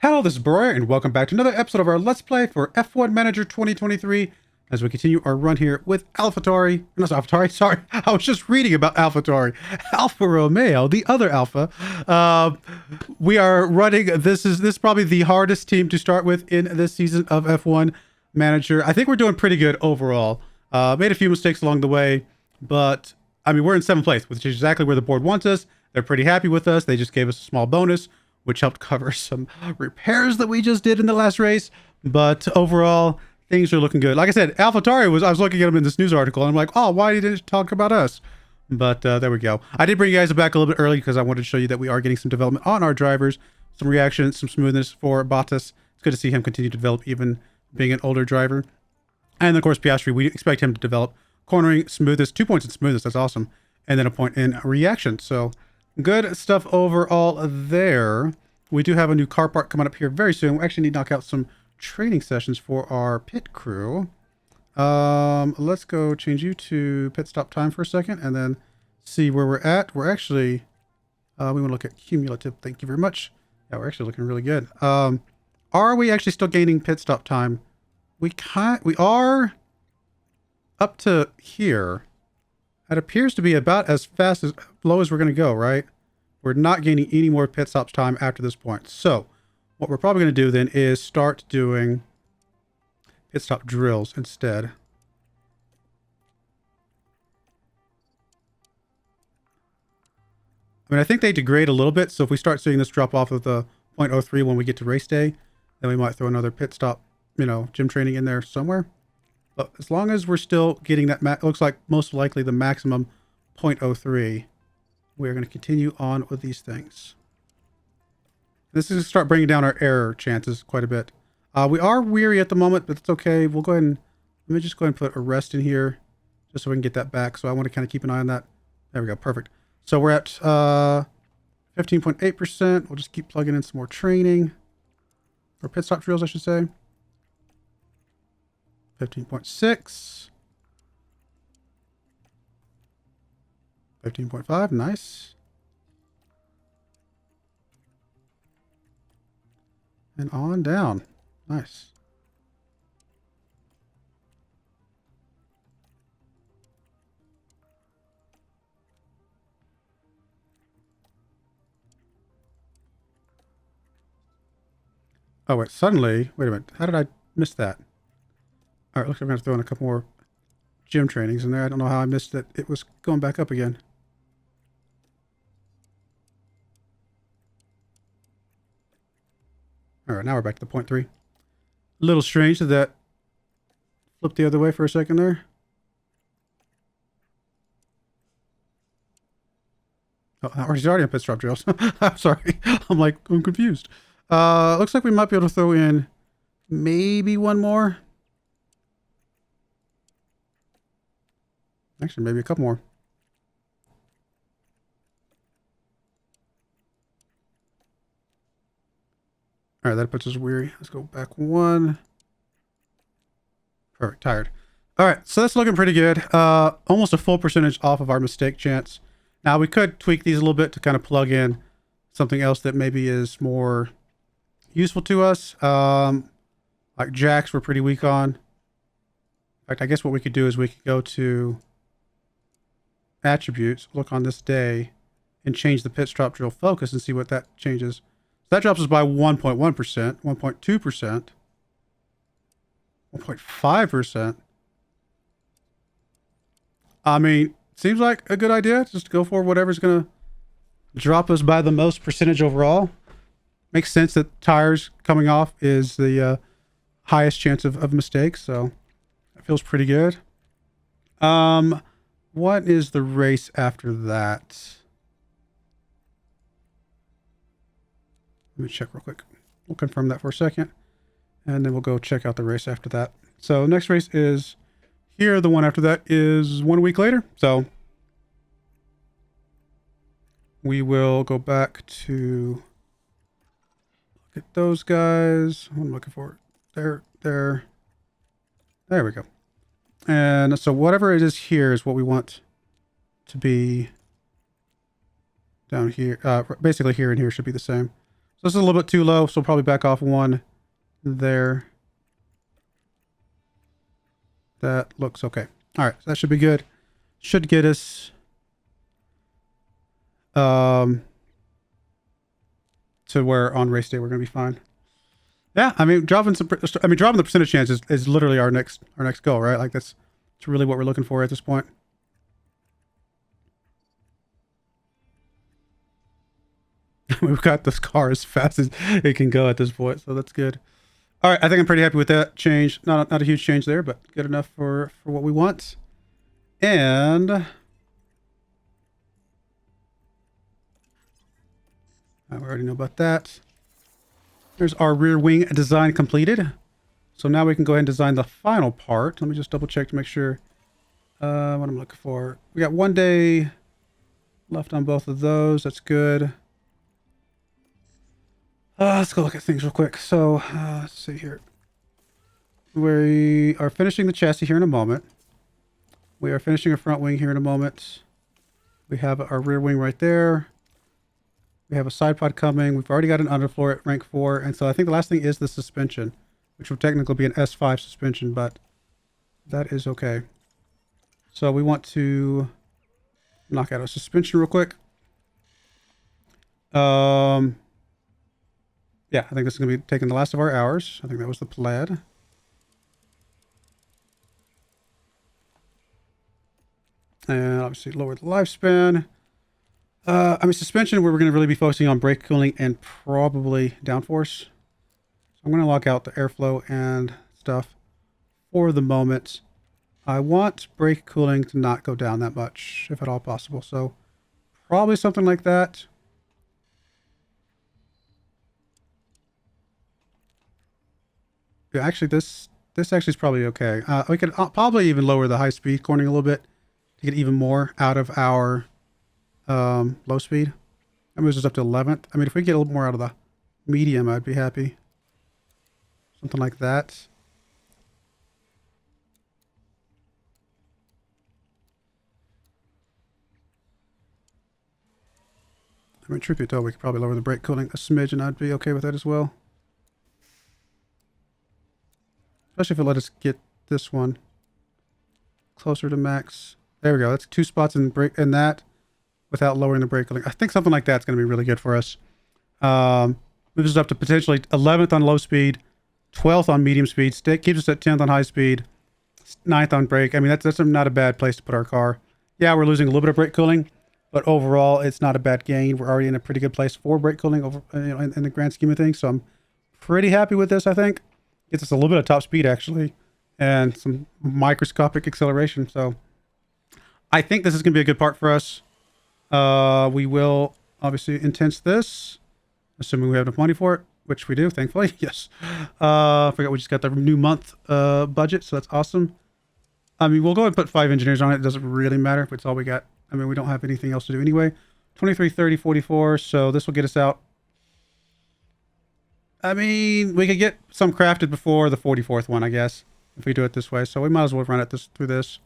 Hello, this is Broyar, and welcome back to another episode of our Let's Play for F1 Manager 2023, as we continue our run here with AlphaTauri. No, AlphaTauri, sorry. I was just reading about AlphaTauri. Alfa Romeo, the other Alpha. We are running, this is probably the hardest team to start with in this season of F1 Manager. I think we're doing pretty good overall. Made a few mistakes along the way, but, I mean, we're in 7th place, which is exactly where the board wants us. They're pretty happy with us. They just gave us a small bonus, which helped cover some repairs that we just did in the last race. But overall, things are looking good. Like I said, AlphaTauri I was looking at him in this news article, and I'm like, oh, why didn't it talk about us? But there we go. I did bring you guys back a little bit early because I wanted to show you that we are getting some development on our drivers, some reaction, some smoothness for Bottas. It's good to see him continue to develop, even being an older driver. And of course, Piastri, we expect him to develop cornering, smoothness, 2 points in smoothness. That's awesome. And then a point in reaction. So good stuff overall there. We do have a new car part coming up here very soon. We actually need to knock out some training sessions for our pit crew. Let's go change you to pit stop time for a second and then see where we're at. We're actually, we want to look at cumulative. Thank you very much. Yeah, we're actually looking really good. Are we actually still gaining pit stop time? We are up to here. It appears to be about as fast as low as we're going to go, right? We're not gaining any more pit stops time after this point. So what we're probably going to do then is start doing pit stop drills instead. I mean, I think they degrade a little bit. So if we start seeing this drop off of the 0.03 when we get to race day, then we might throw another pit stop, gym training in there somewhere. But as long as we're still getting that, looks like most likely the maximum 0.03. We're going to continue on with these things. This is going to start bringing down our error chances quite a bit. We are weary at the moment, but it's okay. We'll go ahead and, let me just go ahead and put a rest in here, just so we can get that back. So I want to kind of keep an eye on that. There we go, perfect. So we're at 15.8%. We'll just keep plugging in some more training. Or pit stop drills, I should say. 15.6. 15.5, nice. And on down. Nice. Oh, wait, suddenly, wait a minute. How did I miss that? All right, looks like I'm going to throw in a couple more gym trainings in there. I don't know how I missed that. It was going back up again. All right, now we're back to the 0.3. A little strange that that flipped the other way for a second there. Oh, he's already on pit stop drills. I'm sorry. I'm confused. Looks like we might be able to throw in maybe one more. Actually, maybe a couple more. All right, that puts us weary. Let's go back one. Perfect, tired. All right, so that's looking pretty good. Almost a full percentage off of our mistake chance. Now, we could tweak these a little bit to kind of plug in something else that maybe is more useful to us. Like jacks, we're pretty weak on. In fact, I guess what we could do is we could go to attributes, look on this day, and change the pit stop drill focus and see what that changes. That drops us by 1.1%, 1.2%, 1.5%. I mean, seems like a good idea. Just go for whatever's going to drop us by the most percentage overall. Makes sense that tires coming off is the highest chance of mistakes, so that feels pretty good. What is the race after that? Let me check real quick. We'll confirm that for a second. And then we'll go check out the race after that. So next race is here. The one after that is 1 week later. So we will go back to look at those guys. I'm looking for there we go. And so whatever it is here is what we want to be down here. Basically here and here should be the same. So this is a little bit too low, so we'll probably back off one there. That looks okay. All right, so that should be good. Should get us to where on race day we're gonna be fine. Yeah, I mean dropping the percentage chance is literally our next goal, right? Like that's really what we're looking for at this point. We've got this car as fast as it can go at this point, so that's good. All right, I think I'm pretty happy with that change. Not a huge change there, but good enough for what we want. And we already know about that. There's our rear wing design completed. So now we can go ahead and design the final part. Let me just double check to make sure what I'm looking for. We got 1 day left on both of those. That's good. Let's go look at things real quick. So let's see here. We are finishing the chassis here in a moment. We are finishing a front wing here in a moment. We have our rear wing right there. We have a side pod coming. We've already got an underfloor at rank 4. And so I think the last thing is the suspension, which will technically be an S5 suspension, but that is okay. So we want to knock out a suspension real quick. Yeah, I think this is going to be taking the last of our hours. I think that was the plaid. And obviously lower the lifespan. I mean, suspension, we're going to really be focusing on brake cooling and probably downforce. So I'm going to lock out the airflow and stuff for the moment. I want brake cooling to not go down that much, if at all possible. So probably something like that. Yeah, actually, this actually is probably okay. We could probably even lower the high speed cornering a little bit to get even more out of our low speed. That moves us up to 11th. I mean, if we get a little more out of the medium, I'd be happy. Something like that. I mean, truth be told, we could probably lower the brake cooling a smidge and I'd be okay with that as well. Especially if it let us get this one closer to max. There we go. That's 2 spots in brake in that without lowering the brake cooling. I think something like that's going to be really good for us. Moves us up to potentially 11th on low speed, 12th on medium speed, keeps us at 10th on high speed, 9th on brake. I mean, that's not a bad place to put our car. Yeah, we're losing a little bit of brake cooling, but overall, it's not a bad gain. We're already in a pretty good place for brake cooling over, in the grand scheme of things. So I'm pretty happy with this, I think. Gets us a little bit of top speed, actually, and some microscopic acceleration. So I think this is going to be a good part for us. We will obviously intense this, assuming we have enough money for it, which we do, thankfully. Yes. I forgot we just got the new month budget, so that's awesome. I mean, we'll go ahead and put 5 engineers on it. It doesn't really matter if it's all we got. I mean, we don't have anything else to do anyway. 23, 30, 44. So this will get us out. I mean, we could get some crafted before the 44th one, I guess, if we do it this way. So we might as well run it through this.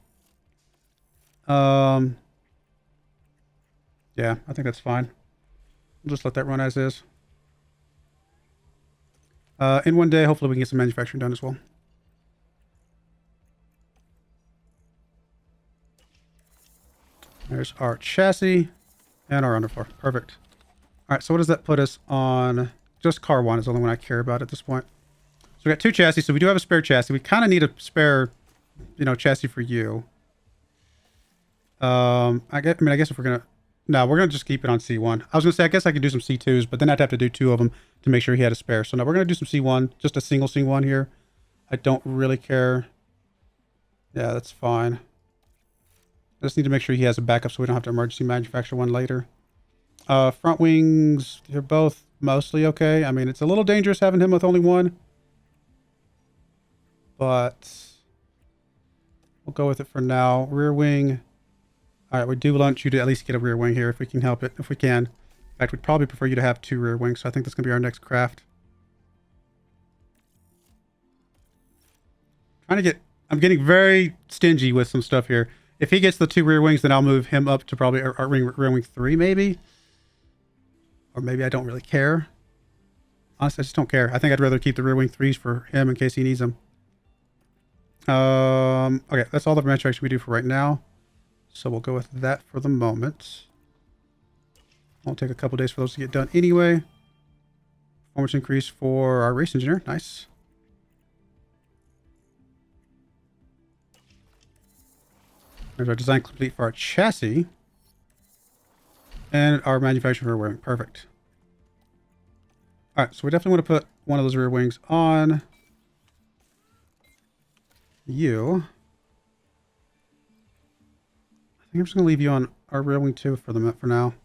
Yeah, I think that's fine. We'll just let that run as is. In 1 day, hopefully we can get some manufacturing done as well. There's our chassis and our underfloor. Perfect. All right, so what does that put us on? Just car 1 is the only one I care about at this point. So we got 2 chassis, so we do have a spare chassis. We kind of need a spare, chassis for you. I guess if we're gonna, no, we're gonna just keep it on C1. I was gonna say, I guess I could do some C2s, but then I'd have to do 2 of them to make sure he had a spare. So no, we're gonna do some C1, just a single C1 here. I don't really care. Yeah, that's fine. I just need to make sure he has a backup so we don't have to emergency manufacture one later. Front wings, they're both mostly okay. I mean, it's a little dangerous having him with only 1. But we'll go with it for now. Rear wing. All right, we do want you to at least get a rear wing here if we can help it, if we can. In fact, we'd probably prefer you to have 2 rear wings, so I think that's going to be our next craft. I'm getting very stingy with some stuff here. If he gets the 2 rear wings, then I'll move him up to probably our rear wing 3, maybe. Or maybe I don't really care. Honestly, I just don't care. I think I'd rather keep the rear wing 3s for him in case he needs them. Okay, that's all the manufacturing we do for right now. So we'll go with that for the moment. Won't take a couple days for those to get done anyway. Performance increase for our race engineer. Nice. There's our design complete for our chassis. And our manufacturing rear wing. Perfect. Alright, so we definitely want to put one of those rear wings on you. I think I'm just going to leave you on our rear wing 2 for now.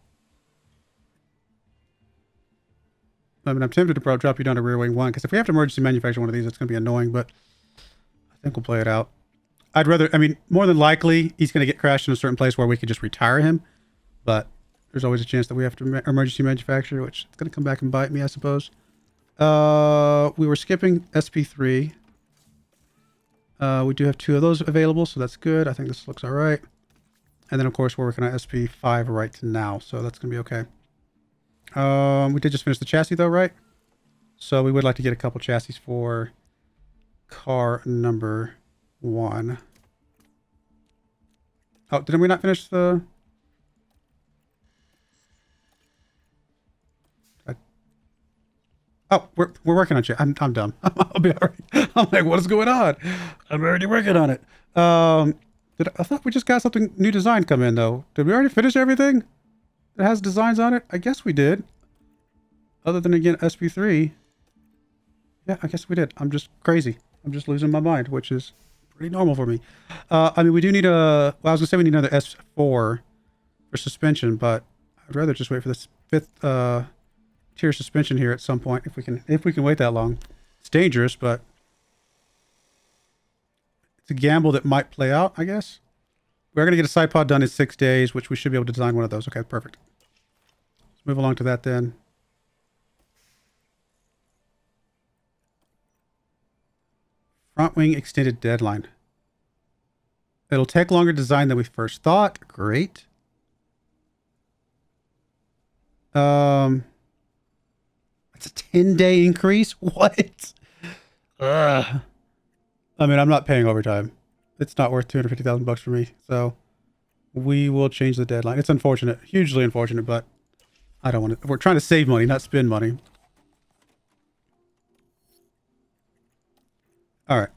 I mean, I'm tempted to probably drop you down to rear wing 1, because if we have to emergency manufacture one of these, it's going to be annoying, but I think we'll play it out. I'd rather, I mean, more than likely, he's going to get crashed in a certain place where we could just retire him, but there's always a chance that we have to emergency manufacture, which is going to come back and bite me, I suppose. We were skipping SP3. We do have 2 of those available, so that's good. I think this looks all right. And then, of course, we're working on SP5 right now, so that's going to be okay. We did just finish the chassis, though, right? So we would like to get a couple chassis for car number 1. Oh, didn't we not finish the... Oh, we're working on it. I'm dumb. I'll be all right. I'm like, what is going on? I'm already working on it. I thought we just got something new design come in though. Did we already finish everything that has designs on it? I guess we did. Other than again SP3. Yeah, I guess we did. I'm just crazy. I'm just losing my mind, which is pretty normal for me. I mean, we do need a. Well, I was gonna say we need another S4 for suspension, but I'd rather just wait for this 5th tier suspension here at some point if we can wait that long. It's dangerous, but it's a gamble that might play out, I guess. We're gonna get a side pod done in 6 days, which we should be able to design one of those. Okay, perfect. Let's move along to that then. Front wing extended deadline. It'll take longer design than we first thought. Great. It's a 10-day increase? What? Ugh. I mean, I'm not paying overtime. It's not worth $250,000 for me. So we will change the deadline. It's unfortunate, hugely unfortunate, but I don't want to. We're trying to save money, not spend money. All right.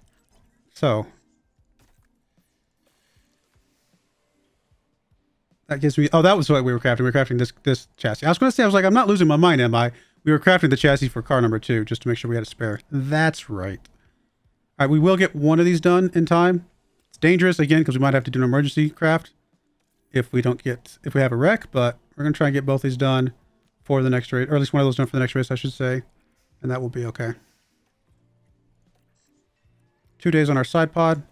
So that gives me. Oh, that was what we were crafting. We were crafting this chassis. I was going to say, I was like, I'm not losing my mind, am I? We were crafting the chassis for car number 2 just to make sure we had a spare. That's right. All right, we will get one of these done in time. It's dangerous again because we might have to do an emergency craft if we have a wreck. But we're gonna try and get both these done for the next race, or at least one of those done for the next race, I should say, and that will be okay. 2 days on our side pod.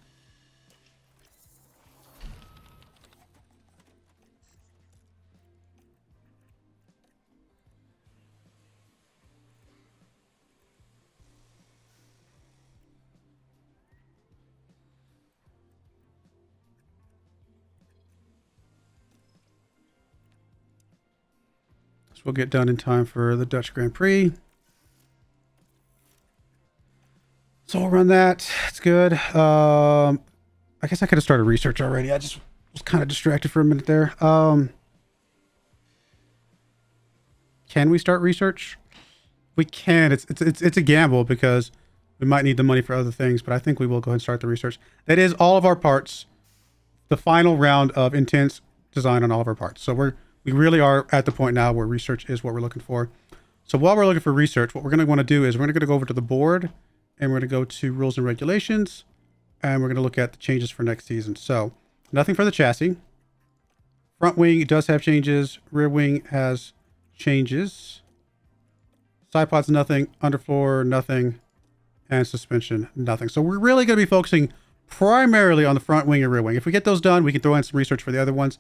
We'll get done in time for the Dutch Grand Prix. So we'll run that. It's good. I guess I could have started research already. I just was kind of distracted for a minute there. Can we start research? We can. It's a gamble because we might need the money for other things, but I think we will go ahead and start the research. That is all of our parts. The final round of intense design on all of our parts. So we really are at the point now where research is what we're looking for. So while we're looking for research, what we're going to want to do is we're going to go over to the board and we're going to go to rules and regulations and we're going to look at the changes for next season. So nothing for the chassis. Front wing does have changes. Rear wing has changes. Side pods, nothing. Underfloor, nothing. And suspension, nothing. So we're really going to be focusing primarily on the front wing and rear wing. If we get those done, we can throw in some research for the other ones.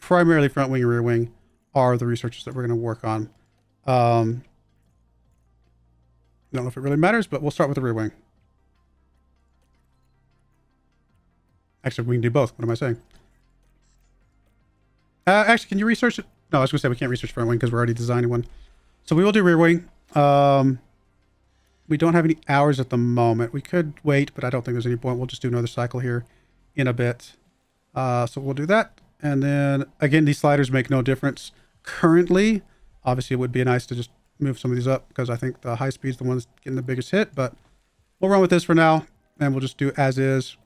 Primarily front wing and rear wing are the researches that we're going to work on. I don't know if it really matters, but we'll start with the rear wing. Actually, we can do both. What am I saying? Actually, can you research it? No, I was going to say we can't research front wing because we're already designing one. So we will do rear wing. We don't have any hours at the moment. We could wait, but I don't think there's any point. We'll just do another cycle here in a bit. So we'll do that. And then, again, these sliders make no difference currently. Obviously, it would be nice to just move some of these up because I think the high speed is the one that's getting the biggest hit. But we'll run with this for now, and we'll just do as is.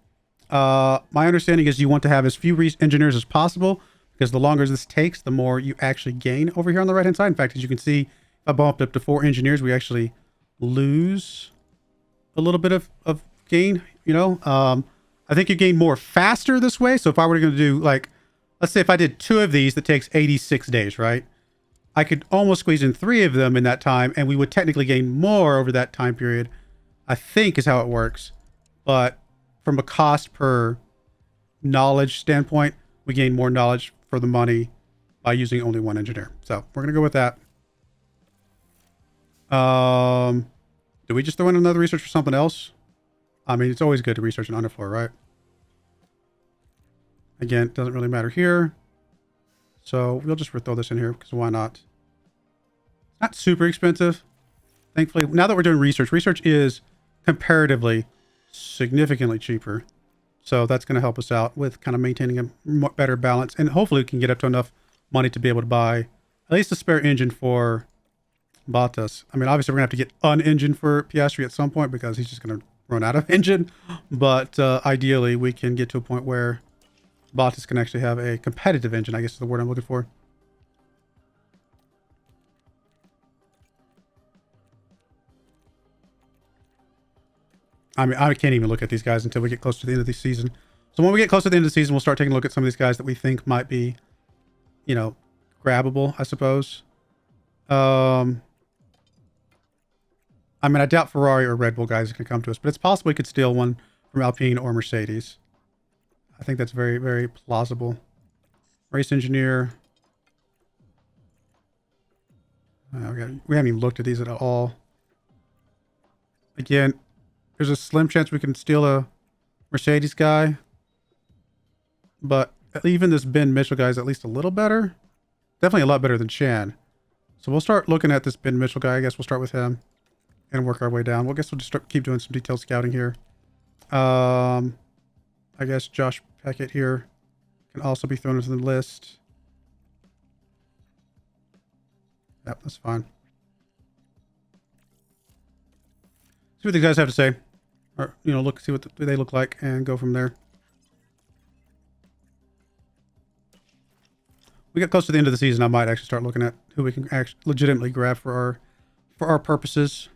My understanding is you want to have as few engineers as possible because the longer this takes, the more you actually gain over here on the right-hand side. In fact, as you can see, if I bumped up to 4 engineers, we actually lose a little bit of gain, you know. I think you gain more faster this way. So if I were going to do, like, let's say if I did 2 of these, that takes 86 days, right? I could almost squeeze in 3 of them in that time, and we would technically gain more over that time period, I think is how it works. But from a cost per knowledge standpoint, we gain more knowledge for the money by using only 1 engineer. So we're going to go with that. Do we just throw in another research for something else? I mean, it's always good to research an underfloor, right? Again, it doesn't really matter here. So we'll just throw this in here because why not? It's not super expensive. Thankfully, now that we're doing research, research is comparatively significantly cheaper. So that's going to help us out with kind of maintaining a better balance. And hopefully we can get up to enough money to be able to buy at least a spare engine for Bottas. I mean, obviously we're going to have to get an engine for Piastri at some point because he's just going to run out of engine. But ideally we can get to a point where Bottas can actually have a competitive engine, I guess is the word I'm looking for. I mean, I can't even look at these guys until we get close to the end of the season. So when we get close to the end of the season, we'll start taking a look at some of these guys that we think might be, you know, grabbable, I suppose. I mean, I doubt Ferrari or Red Bull guys can come to us, but it's possible we could steal one from Alpine or Mercedes. I think that's very, very plausible. Race engineer. We haven't even looked at these at all. Again, there's a slim chance we can steal a Mercedes guy. But even this Ben Mitchell guy is at least a little better. Definitely a lot better than Chan. So we'll start looking at this Ben Mitchell guy. I guess we'll start with him and work our way down. Well, I guess we'll just keep doing some detailed scouting here. I guess Josh Peckett here can also be thrown into the list. Yep, that's fine. See what these guys have to say. Or, you know, see what they look like and go from there. We get close to the end of the season, I might actually start looking at who we can actually legitimately grab for our purposes.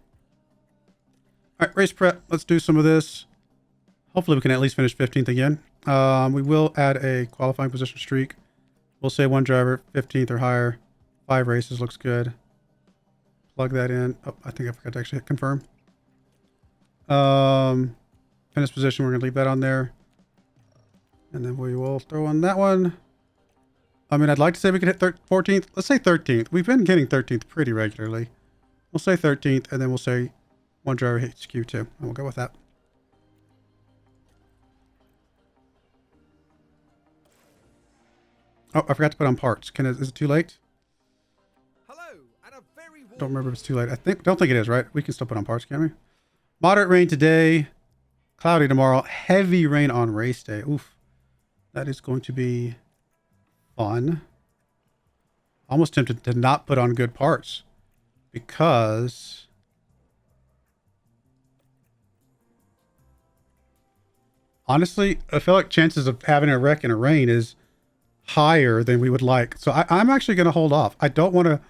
All right, race prep. Let's do some of this. Hopefully we can at least finish 15th again. We will add a qualifying position streak. We'll say 1 driver, 15th or higher. 5 races looks good. Plug that in. Oh, I think I forgot to actually hit confirm. Finish position, we're going to leave that on there. And then we will throw on that one. I mean, I'd like to say we could hit 14th. Let's say 13th. We've been getting 13th pretty regularly. We'll say 13th, and then we'll say 1 driver hits Q2. And we'll go with that. Oh, I forgot to put on parts. Is it too late? Hello, and a very warm... Don't remember if it's too late. Don't think it is, right? We can still put on parts, can't we? Moderate rain today. Cloudy tomorrow. Heavy rain on race day. Oof. That is going to be fun. Almost tempted to not put on good parts. Because... honestly, I feel like chances of having a wreck in a rain is higher than we would like. So I'm actually going to hold off. I don't want to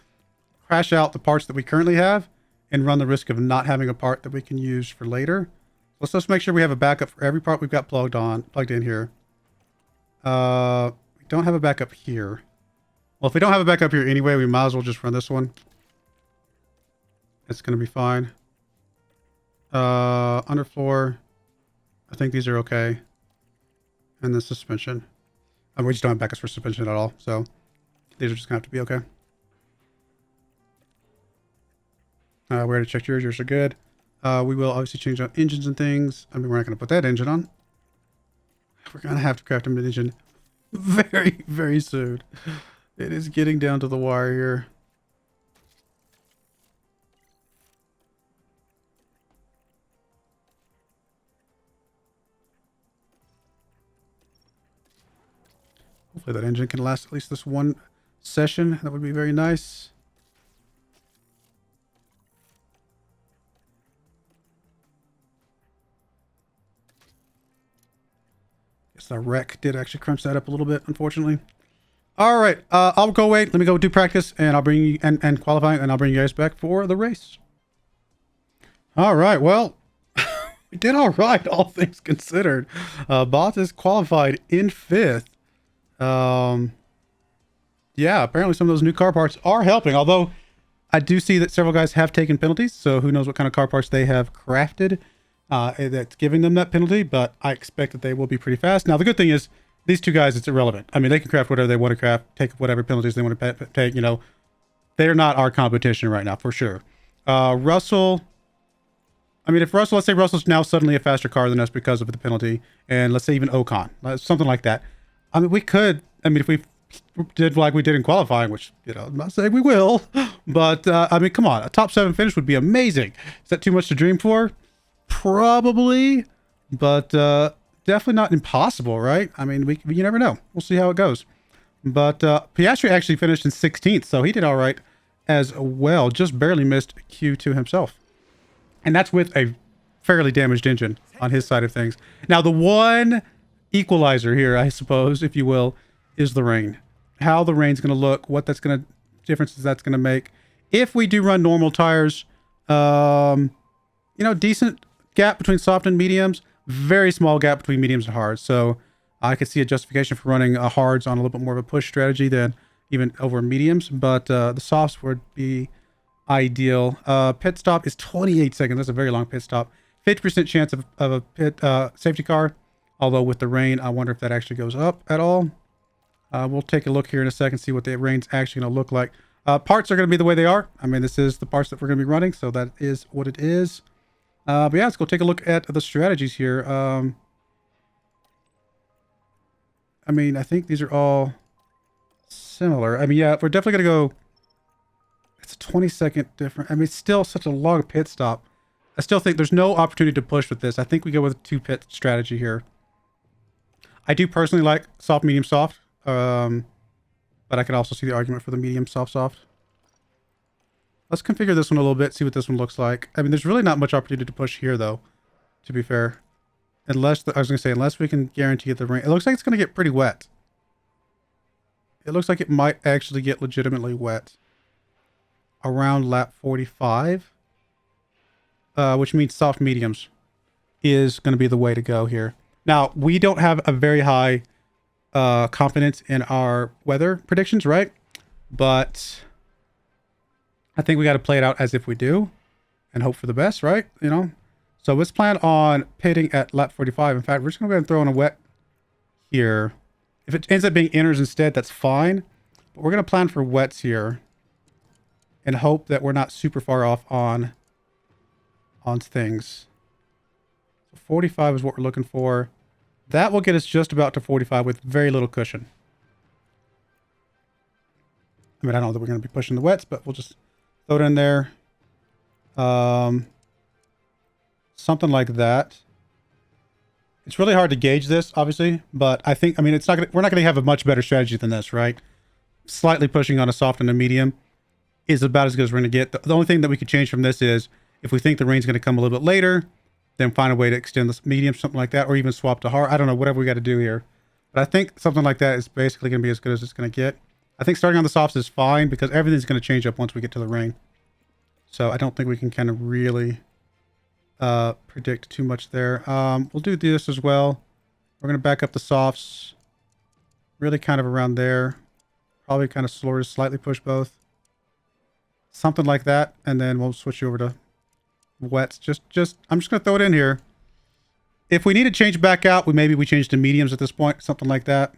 crash out the parts that we currently have and run the risk of not having a part that we can use for later. Let's just make sure we have a backup for every part we've got plugged in here. We don't have a backup here. Well, if we don't have a backup here anyway, we might as well just run this one. It's going to be fine. Underfloor. I think these are okay. And the suspension. We just don't have backups for suspension at all, so these are just going to have to be okay. We already checked yours. Yours are good. We will obviously change out engines and things. I mean, we're not going to put that engine on. We're going to have to craft an engine very, very soon. It is getting down to the wire here. Hopefully that engine can last at least this one session. That would be very nice. Guess the wreck did actually crunch that up a little bit, unfortunately. All right, I'll go wait. Let me go do practice, and I'll bring you and qualifying, and I'll bring you guys back for the race. All right, well, we did all right, all things considered. Bottas qualified in 5th. Yeah, apparently some of those new car parts are helping, although I do see that several guys have taken penalties, so who knows what kind of car parts they have crafted that's giving them that penalty, but I expect that they will be pretty fast. Now, the good thing is, these two guys, it's irrelevant. I mean, they can craft whatever they want to craft, take whatever penalties they want to take, you know. They're not our competition right now, for sure. Russell, I mean, if Russell, let's say Russell's now suddenly a faster car than us because of the penalty, and let's say even Ocon, something like that. I mean, we could, I mean, if we did like we did in qualifying, which, you know, I'm not saying we will, but, I mean, come on, a top 7 finish would be amazing. Is that too much to dream for? Probably, but, definitely not impossible, right? I mean, you never know. We'll see how it goes. But Piastri actually finished in 16th, so he did all right as well. Just barely missed Q2 himself. And that's with a fairly damaged engine on his side of things. Now, the one equalizer here, I suppose, if you will, is the rain. How the rain's going to look, what that's going to, differences that's going to make. If we do run normal tires, you know, decent gap between soft and mediums. Very small gap between mediums and hards. So I could see a justification for running hards on a little bit more of a push strategy than even over mediums. But the softs would be ideal. Pit stop is 28 seconds. That's a very long pit stop. 50% chance of a pit safety car. Although with the rain, I wonder if that actually goes up at all. We'll take a look here in a second, see what the rain's actually going to look like. Parts are going to be the way they are. I mean, this is the parts that we're going to be running. So that is what it is. But yeah, let's go take a look at the strategies here. I mean, I think these are all similar. I mean, yeah, we're definitely going to go... It's a 20-second difference. I mean, it's still such a long pit stop. I still think there's no opportunity to push with this. I think we go with a 2-pit strategy here. I do personally like soft, medium, soft. But I can also see the argument for the medium, soft, soft. Let's configure this one a little bit, see what this one looks like. I mean, there's really not much opportunity to push here, though, to be fair. Unless, I was going to say, unless we can guarantee the rain. It looks like it's going to get pretty wet. It looks like it might actually get legitimately wet. Around lap 45. Which means soft mediums is going to be the way to go here. Now, we don't have a very high confidence in our weather predictions, right? But... I think we got to play it out as if we do and hope for the best, right? You know, so let's plan on pitting at lap 45. In fact, we're just going to go ahead and throw in a wet here. If it ends up being inners instead, that's fine. But we're going to plan for wets here and hope that we're not super far off on things. So 45 is what we're looking for. That will get us just about to 45 with very little cushion. I mean, I don't know that we're going to be pushing the wets, but we'll just... throw it in there. Something like that. It's really hard to gauge this, obviously, but I think, I mean, it's not gonna, we're not going to have a much better strategy than this, right? Slightly pushing on a soft and a medium is about as good as we're going to get. The only thing that we could change from this is if we think the rain's going to come a little bit later, then find a way to extend this medium, something like that, or even swap to hard. I don't know, whatever we got to do here. But I think something like that is basically going to be as good as it's going to get. I think starting on the softs is fine because everything's going to change up once we get to the rain. So I don't think we can kind of really predict too much there. We'll do this as well. We're going to back up the softs. Really kind of around there. Probably kind of slower to slightly push both. Something like that. And then we'll switch over to wets. I'm just going to throw it in here. If we need to change back out, maybe we change to mediums at this point. Something like that.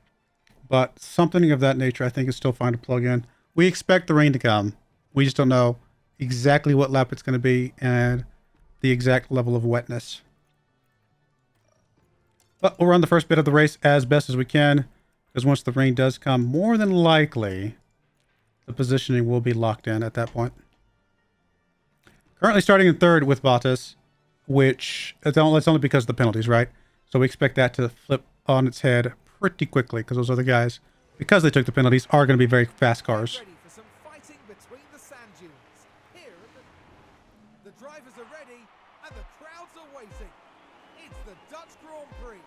But something of that nature I think is still fine to plug in. We expect the rain to come. We just don't know exactly what lap it's going to be and the exact level of wetness. But we'll run the first bit of the race as best as we can, because once the rain does come, more than likely the positioning will be locked in at that point. Currently starting in third with Bottas, which that's only because of the penalties, right? So we expect that to flip on its head pretty quickly because those other guys because they took the penalties, are going to be very fast cars. Ready for some fighting between the sand dunes. Here, the drivers are ready and the crowds are waiting. It's the Dutch Grand Prix.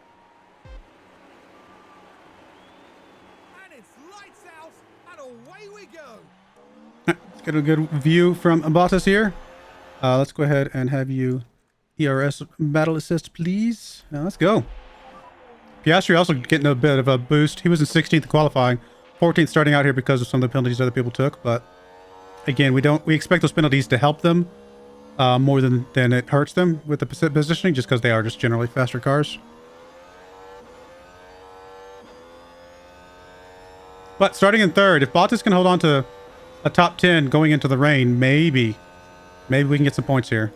And it's lights out and away we go. Let's get a good view from Bottas here. Let's go ahead and have you ERS battle assist, please. Now let's go. Piastri also getting a bit of a boost. He was in 16th qualifying, 14th starting out here because of some of the penalties other people took. But again, we expect those penalties to help them more than it hurts them with the positioning, just because they are just generally faster cars. But starting in third, if Bottas can hold on to a top 10 going into the rain, maybe we can get some points here.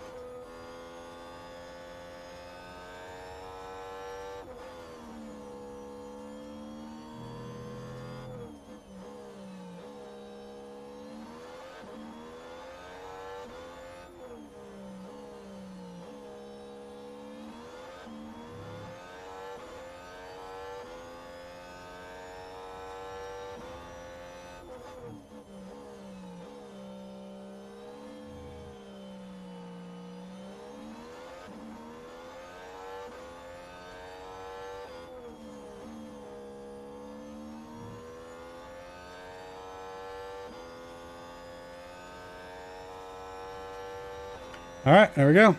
All right, there we go.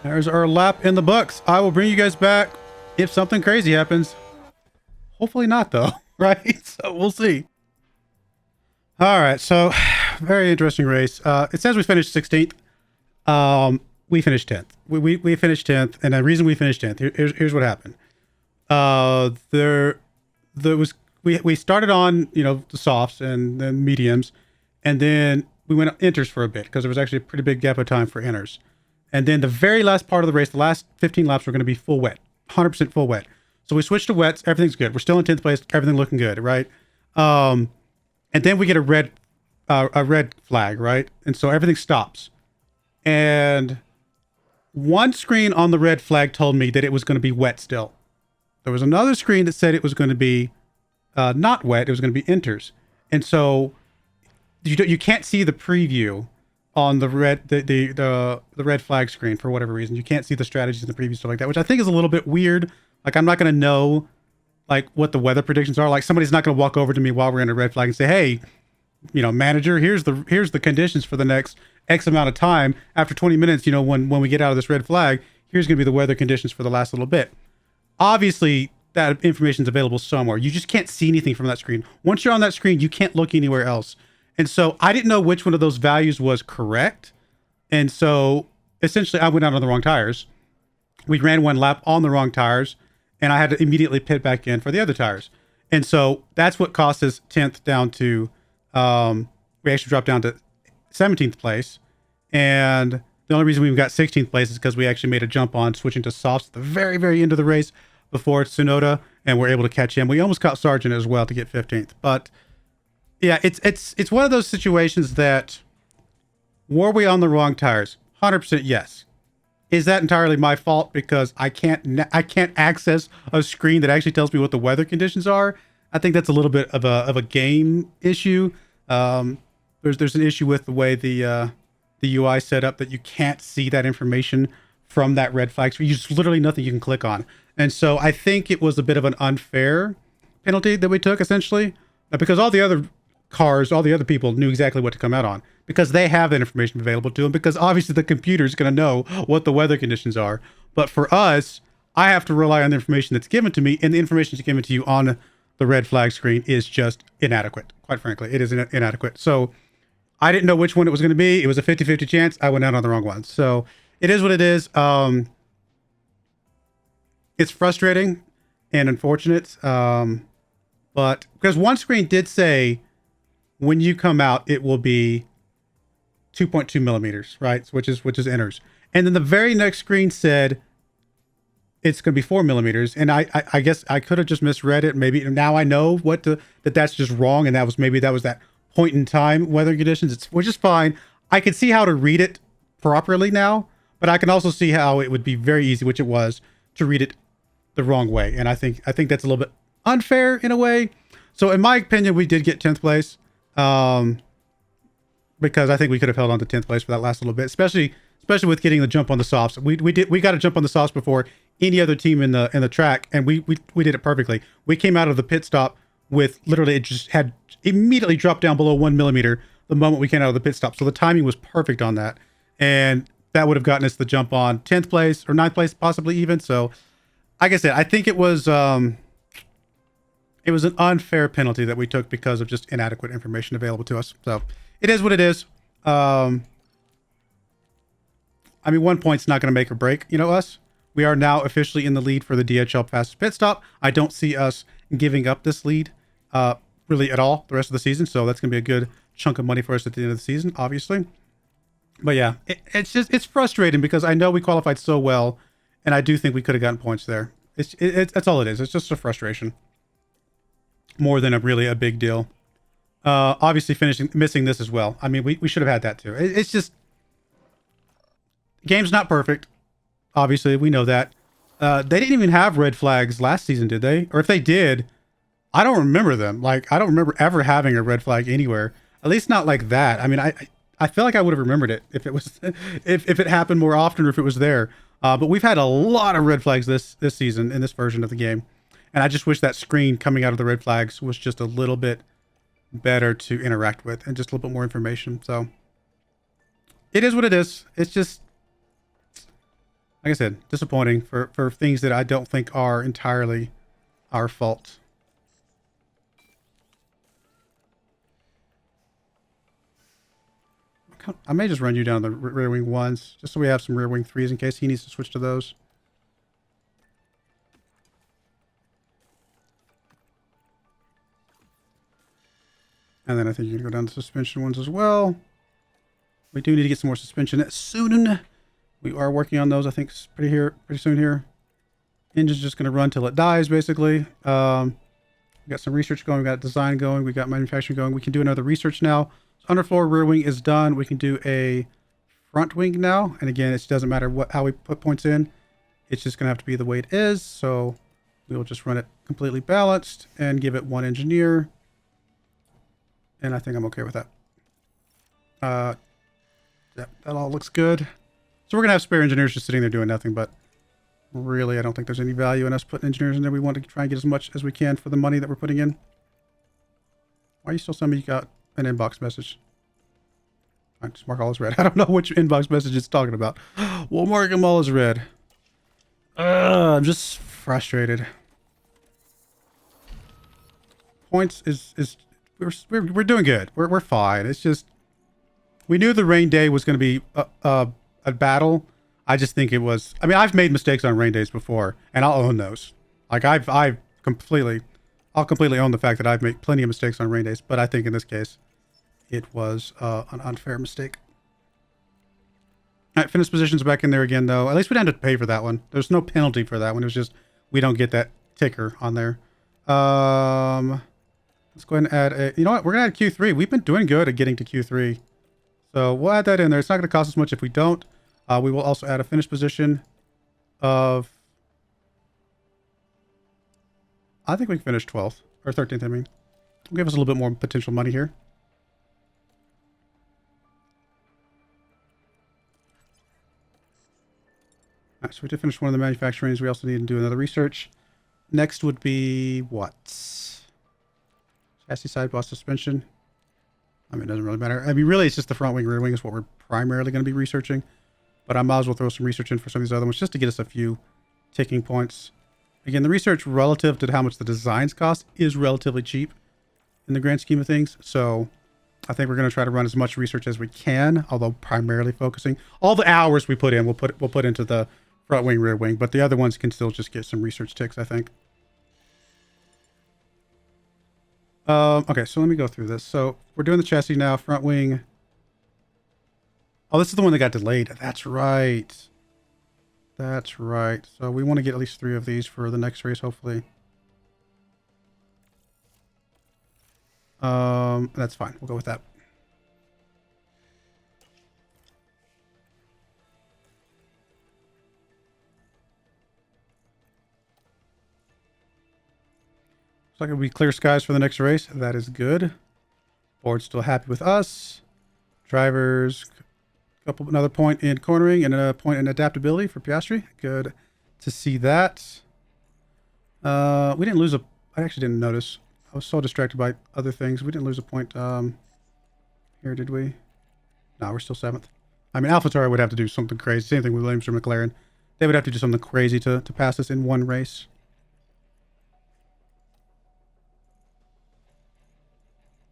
There's our lap in the books. I will bring you guys back if something crazy happens. Hopefully not, though, right? So we'll see. All right, so very interesting race. It says we finished 16th. We finished 10th. We finished 10th, and the reason we finished 10th, here's what happened. We started on, the softs and then mediums, and then we went inters for a bit because there was actually a pretty big gap of time for inters. And then the very last part of the race, the last 15 laps, were going to be full wet, 100% full wet. So we switched to wets. Everything's good. We're still in 10th place. Everything looking good, right? And then we get a red flag, right? And so everything stops. And one screen on the red flag told me that it was going to be wet still. There was another screen that said it was going to be not wet. It was going to be inters. And so you can't see the preview on the red flag screen for whatever reason. You can't see the strategies in the preview, stuff like that, which I think is a little bit weird. Like, I'm not going to know what the weather predictions are. Like, somebody's not going to walk over to me while we're in a red flag and say, hey, manager, here's the conditions for the next X amount of time. After 20 minutes, when we get out of this red flag, here's going to be the weather conditions for the last little bit. Obviously, that information is available somewhere. You just can't see anything from that screen. Once you're on that screen, you can't look anywhere else. And so I didn't know which one of those values was correct. And so essentially I went out on the wrong tires. We ran one lap on the wrong tires, and I had to immediately pit back in for the other tires. And so that's what cost us 10th down to, we actually dropped down to 17th place. And the only reason we got 16th place is because we actually made a jump on switching to softs at the very, very end of the race before Tsunoda, and we're able to catch him. We almost caught Sargent as well to get 15th. But yeah, it's one of those situations that, were we on the wrong tires? 100% yes. Is that entirely my fault because I can't access a screen that actually tells me what the weather conditions are? I think that's a little bit of a game issue. There's an issue with the way the UI set up that you can't see that information from that red flag screen. There's literally nothing you can click on. And so I think it was a bit of an unfair penalty that we took, essentially, because all the other cars, all the other people knew exactly what to come out on because they have that information available to them, because obviously the computer is going to know what the weather conditions are. But for us, I have to rely on the information that's given to me, and the information that's given to you on the red flag screen is just inadequate. Quite frankly, it is inadequate. So I didn't know which one it was going to be. It was a 50-50 chance. I went out on the wrong one. So it is what it is. It's frustrating and unfortunate. But because one screen did say, when you come out, it will be 2.2 millimeters, right? Which is inters. And then the very next screen said it's going to be 4 millimeters. And I guess I could have just misread it. Maybe now I know that's just wrong. And that was that point in time weather conditions, which is fine. I can see how to read it properly now, but I can also see how it would be very easy, which it was, to read it the wrong way. And I think that's a little bit unfair in a way. So in my opinion, we did get 10th place. Because I think we could have held on to 10th place for that last little bit, especially with getting the jump on the softs. We got a jump on the softs before any other team in the track, and we did it perfectly. We came out of the pit stop with literally, it just had immediately dropped down below 1 millimeter the moment we came out of the pit stop. So the timing was perfect on that, and that would have gotten us the jump on 10th place or 9th place, possibly even. So like I said, I think it was an unfair penalty that we took because of just inadequate information available to us. So it is what it is. I mean, 1 point's not going to make or break, us. We are now officially in the lead for the DHL fastest pit stop. I don't see us giving up this lead really at all the rest of the season. So that's going to be a good chunk of money for us at the end of the season, obviously. But yeah, it's frustrating because I know we qualified so well, and I do think we could have gotten points there. That's all it is. It's just a frustration more than a big deal. Obviously missing this as well. I mean, we should have had that too. It's just, game's not perfect. Obviously, we know that. They didn't even have red flags last season, did they? Or if they did, I don't remember them. Like, I don't remember ever having a red flag anywhere. At least not like that. I mean, I feel like I would have remembered it if it was, if it happened more often or if it was there. But we've had a lot of red flags this season in this version of the game. And I just wish that screen coming out of the red flags was just a little bit better to interact with and just a little bit more information. So it is what it is. It's just, like I said, disappointing for things that I don't think are entirely our fault. I may just run you down the rear wing 1s just so we have some rear wing 3s in case he needs to switch to those. And then I think you can go down to suspension 1s as well. We do need to get some more suspension soon. We are working on those, I think, pretty soon here. Engine's just going to run till it dies, basically. We got some research going. We got design going. We got manufacturing going. We can do another research now. So underfloor rear wing is done. We can do a front wing now. And again, it doesn't matter how we put points in. It's just going to have to be the way it is. So we will just run it completely balanced and give it 1 engineer. And I think I'm okay with that. Yeah, that all looks good. So we're going to have spare engineers just sitting there doing nothing, but really I don't think there's any value in us putting engineers in there. We want to try and get as much as we can for the money that we're putting in. Why are you still sending me? You got an inbox message. I just mark all as red. I don't know which inbox message it's talking about. We'll mark them all as red. I'm just frustrated. Points is we're doing good. We're fine. It's just, we knew the rain day was going to be a battle. I just think it was, I mean, I've made mistakes on rain days before, and I'll own those. Like I'll completely own the fact that I've made plenty of mistakes on rain days, but I think in this case, it was an unfair mistake. All right, finish positions back in there again, though. At least we didn't have to pay for that one. There's no penalty for that one. It was just, we don't get that ticker on there. Let's go ahead and add a, you know what? We're going to add Q3. We've been doing good at getting to Q3. So we'll add that in there. It's not going to cost us much if we don't. We will also add a finish position of, I think we can finish 12th or 13th. I mean, it'll give us a little bit more potential money here. All right, so we did finish one of the manufacturings. We also need to do another research. Next would be what? Chassis sideboss suspension. I mean, it doesn't really matter. I mean, really, it's just the front wing, rear wing is what we're primarily going to be researching. But I might as well throw some research in for some of these other ones just to get us a few ticking points. Again, the research relative to how much the designs cost is relatively cheap in the grand scheme of things. So I think we're going to try to run as much research as we can, although primarily focusing. All the hours we put in, we'll put into the front wing, rear wing. But the other ones can still just get some research ticks, I think. Okay, so let me go through this. So we're doing the chassis now, front wing. Oh, this is the one that got delayed. That's right. That's right. So we want to get at least 3 of these for the next race, hopefully. That's fine. We'll go with that. Looks like it'll be clear skies for the next race. That is good. Board's still happy with us. Drivers, another point in cornering and a point in adaptability for Piastri. Good to see that. We didn't lose a... I actually didn't notice. I was so distracted by other things. We didn't lose a point here, did we? No, we're still 7th. I mean, AlphaTauri would have to do something crazy. Same thing with Williams or McLaren. They would have to do something crazy to pass us in one race.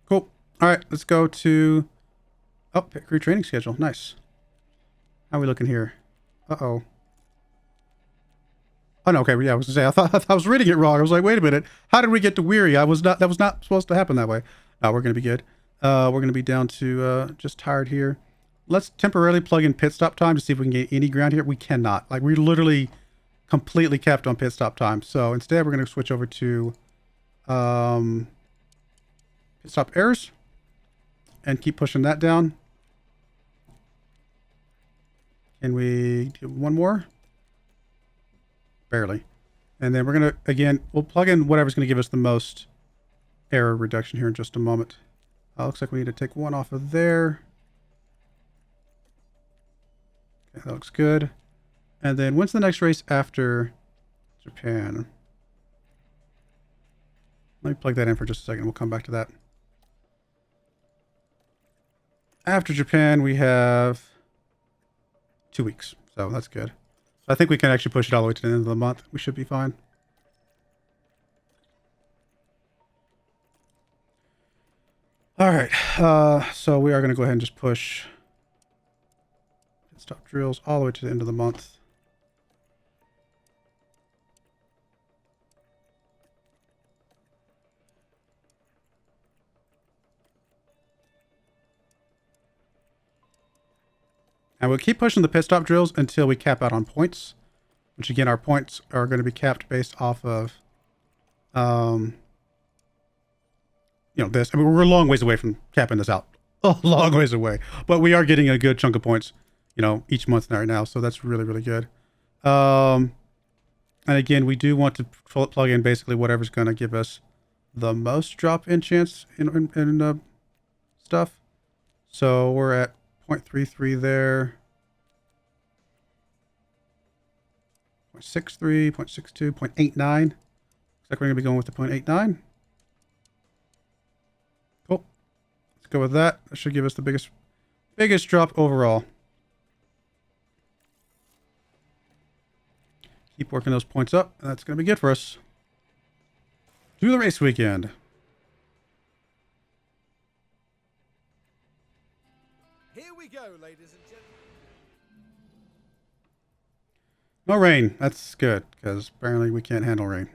Cool. All right, let's go to... Oh, pit crew training schedule. Nice. How are we looking here? Uh-oh. Oh, no, okay. Yeah, I was going to say, I thought I was reading it wrong. I was like, wait a minute. How did we get to weary? That was not supposed to happen that way. No, we're going to be good. We're going to be down to just tired here. Let's temporarily plug in pit stop time to see if we can get any ground here. We cannot. Like, we're literally completely capped on pit stop time. So instead, we're going to switch over to pit stop errors and keep pushing that down. Can we do one more? Barely. And then we're going to, again, we'll plug in whatever's going to give us the most error reduction here in just a moment. Looks like we need to take one off of there. Okay, that looks good. And then when's the next race after Japan? Let me plug that in for just a second. We'll come back to that. After Japan, we have 2 weeks. So that's good. I think we can actually push it all the way to the end of the month. We should be fine. All right. So we are going to go ahead and just push stop drills all the way to the end of the month. And we'll keep pushing the pit stop drills until we cap out on points, which again, our points are going to be capped based off of, this. I mean, we're a long ways away from capping this out. A long ways away. But we are getting a good chunk of points, each month right now. So that's really, really good. And again, we do want to plug in basically whatever's going to give us the most drop in chance in stuff. So we're at 0.33 there. 0.63, 0.62, 0.89. Looks like we're going to be going with the 0.89. Cool. Let's go with that. That should give us the biggest drop overall. Keep working those points up, and that's going to be good for us. To the race weekend. Here we go, ladies and gentlemen. No rain. That's good, because apparently we can't handle rain.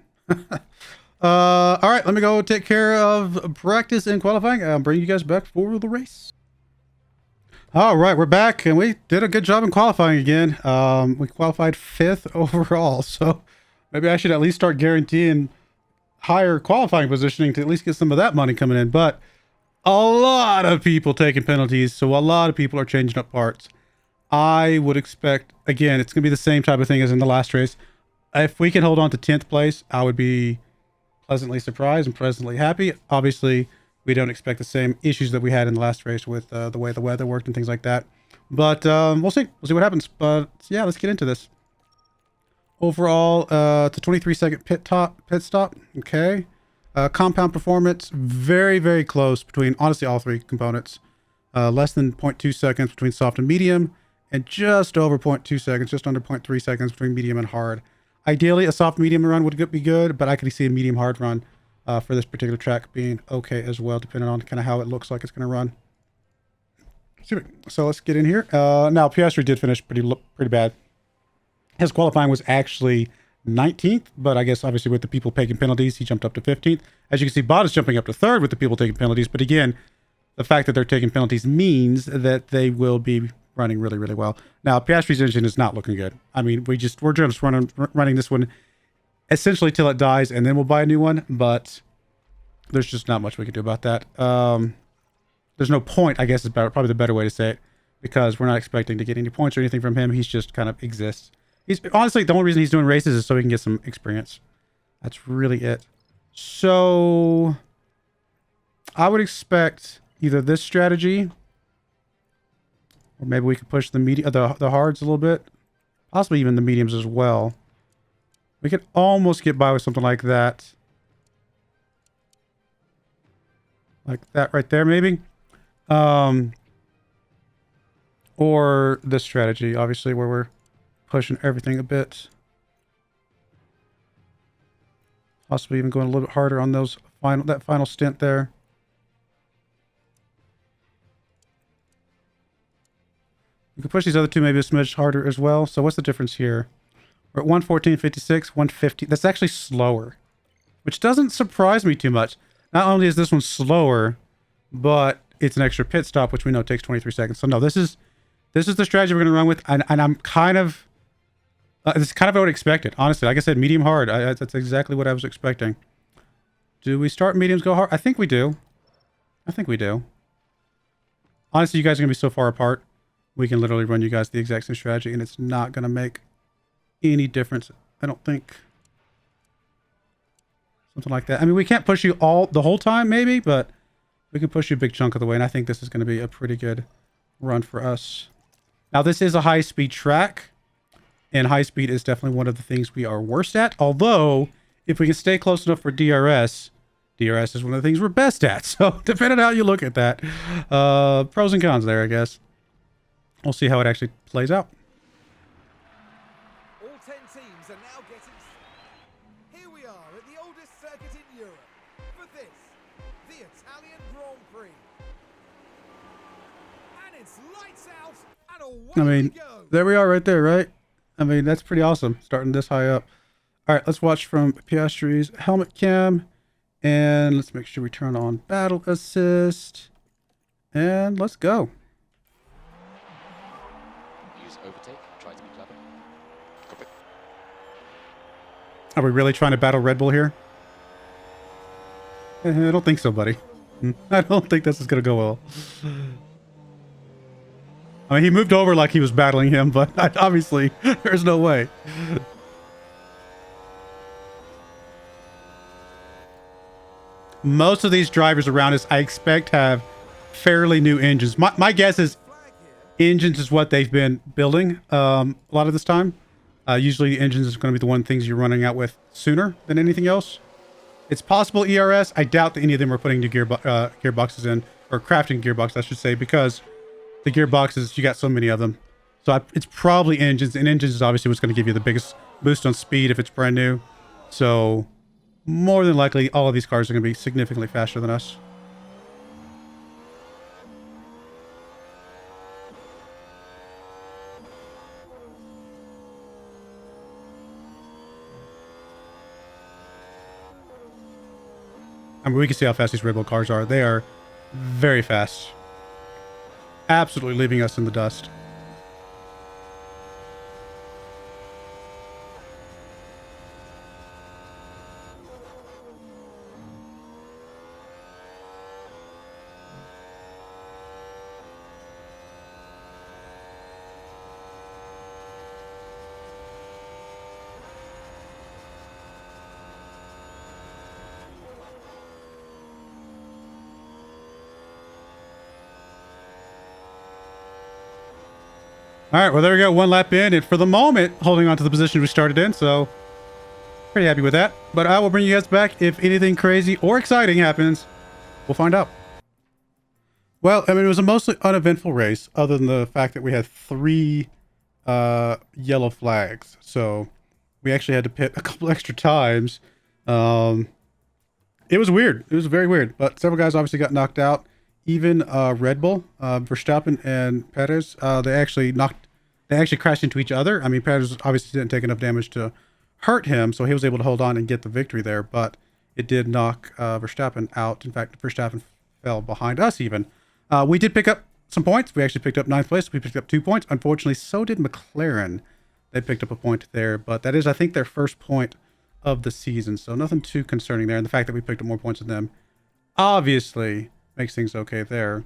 All right, let me go take care of practice and qualifying. I'll bring you guys back for the race. All right, we're back, and we did a good job in qualifying again. We qualified 5th overall, so maybe I should at least start guaranteeing higher qualifying positioning to at least get some of that money coming in. But a lot of people taking penalties, so a lot of people are changing up parts. I would expect, again, it's going to be the same type of thing as in the last race. If we can hold on to 10th place, I would be pleasantly surprised and pleasantly happy. Obviously, we don't expect the same issues that we had in the last race with the way the weather worked and things like that. But we'll see. We'll see what happens. But yeah, let's get into this. Overall, it's a 23-second pit stop. Okay. Compound performance, very, very close between, honestly, all three components. Less than 0.2 seconds between soft and medium, and just over 0.2 seconds, just under 0.3 seconds between medium and hard. Ideally, a soft medium run would be good, but I could see a medium hard run for this particular track being okay as well, depending on kind of how it looks like it's going to run. So let's get in here. Now, Piastri did finish pretty bad. His qualifying was actually 19th, but I guess obviously with the people taking penalties, he jumped up to 15th. As you can see, Bottas jumping up to 3rd with the people taking penalties. But again, the fact that they're taking penalties means that they will be running really, really well. Now, Piastri's engine is not looking good. I mean, we're just running this one essentially till it dies, and then we'll buy a new one. But there's just not much we can do about that. There's no point, I guess is probably the better way to say it, because we're not expecting to get any points or anything from him. He's just kind of exists. He's honestly, the only reason he's doing races is so he can get some experience. That's really it. So I would expect either this strategy, or maybe we could push the hards a little bit, possibly even the mediums as well. We could almost get by with something like that. Like that right there, maybe. Or this strategy, obviously, where we're pushing everything a bit. Possibly even going a little bit harder on that final stint there. We could push these other two maybe a smidge harder as well. So what's the difference here? We're at 114.56, 150. That's actually slower, which doesn't surprise me too much. Not only is this one slower, but it's an extra pit stop, which we know takes 23 seconds. So no, this is the strategy we're going to run with, and I'm kind of this is kind of what I expected, honestly. Like I said, medium hard. That's exactly what I was expecting. Do we start mediums, go hard? I think we do. I think we do. Honestly, you guys are going to be so far apart. We can literally run you guys the exact same strategy, and it's not going to make any difference, I don't think. Something like that. I mean, we can't push you the whole time, maybe, but we can push you a big chunk of the way, and I think this is going to be a pretty good run for us. Now, this is a high-speed track, and high speed is definitely one of the things we are worst at. Although, if we can stay close enough for DRS is one of the things we're best at. So, depending on how you look at that, pros and cons there, I guess. We'll see how it actually plays out. All 10 teams are now getting... Here we are at the oldest circuit in Europe. For this, the Italian Grand Prix. And it's lights out and away we go. There we are right there, right? I mean, that's pretty awesome, starting this high up. All right, let's watch from Piastri's helmet cam. And let's make sure we turn on battle assist. And let's go. Use overtake. Try to be clever. Copy. Are we really trying to battle Red Bull here? I don't think so, buddy. I don't think this is going to go well. I mean, he moved over like he was battling him, but obviously, there's no way. Most of these drivers around us, I expect, have fairly new engines. My guess is engines is what they've been building a lot of this time. Usually, engines is going to be the one things you're running out with sooner than anything else. It's possible ERS. I doubt that any of them are putting new gearboxes in, or crafting gearboxes, I should say, because the gearboxes, you got so many of them. So it's probably engines, and engines is obviously what's going to give you the biggest boost on speed if it's brand new. So more than likely, all of these cars are going to be significantly faster than us. I mean, we can see how fast these Red Bull cars are. They are very fast. Absolutely leaving us in the dust. All right, well, there we go. One lap in, and for the moment, holding on to the position we started in, so pretty happy with that. But I will bring you guys back if anything crazy or exciting happens. We'll find out. Well, I mean, it was a mostly uneventful race, other than the fact that we had 3 yellow flags. So we actually had to pit a couple extra times. It was weird. It was very weird. But several guys obviously got knocked out. Even Red Bull, Verstappen and Perez, they actually crashed into each other. I mean, Perez obviously didn't take enough damage to hurt him, so he was able to hold on and get the victory there. But it did knock Verstappen out. In fact, Verstappen fell behind us even. We did pick up some points. We actually picked up 9th place. We picked up 2 points. Unfortunately, so did McLaren. They picked up a point there, but that is, I think, their first point of the season. So nothing too concerning there. And the fact that we picked up more points than them, obviously, makes things okay there.